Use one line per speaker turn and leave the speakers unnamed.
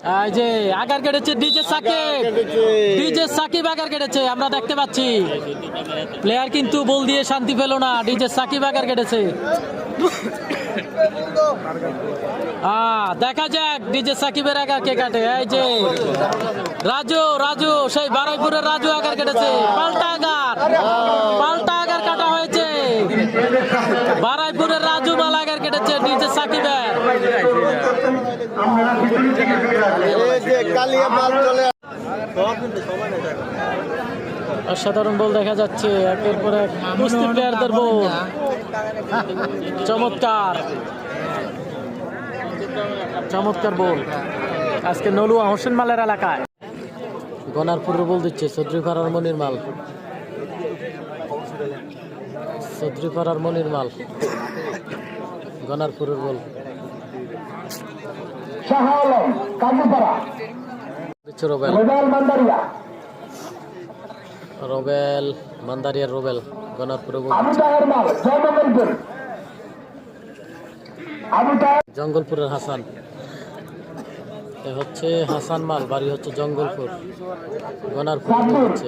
এই যে আগার কেটেছে ডিজে সাকিব আগার কেটেছে, আমরা দেখতে পাচ্ছি। প্লেয়ার কিন্তু বল দিয়ে শান্তি পেল না, ডিজে সাকিব আগার কেটেছে। দেখা যাক ডিজে সাকিবের আগার কে কাটে। এই যে রাজু সেই বারুইপুরের রাজু আগার কেটেছে, পাল্টা আগার কাটা হয়েছে। বারুইপুরের রাজু মাল আগার কেটেছে ডিজে সাকিবের। অসাধারণ বল দেখা যাচ্ছে, একের পর এক কুস্তি প্লেয়ারদের বল। চমৎকার বল আজকে নলুয়া হোসেন মালের এলাকায়। গনারপুরের বল দিচ্ছে চৌধুরীপাড়ার মনির মাল। গনারপুরের বল দিচ্ছে রবেল মান্দারিয়ার রবেল। গনারপুরের বল জঙ্গলপুরের হাসান। হচ্ছে হাসান মাল, বাড়ি হচ্ছে জঙ্গলপুর। গনারপুর হচ্ছে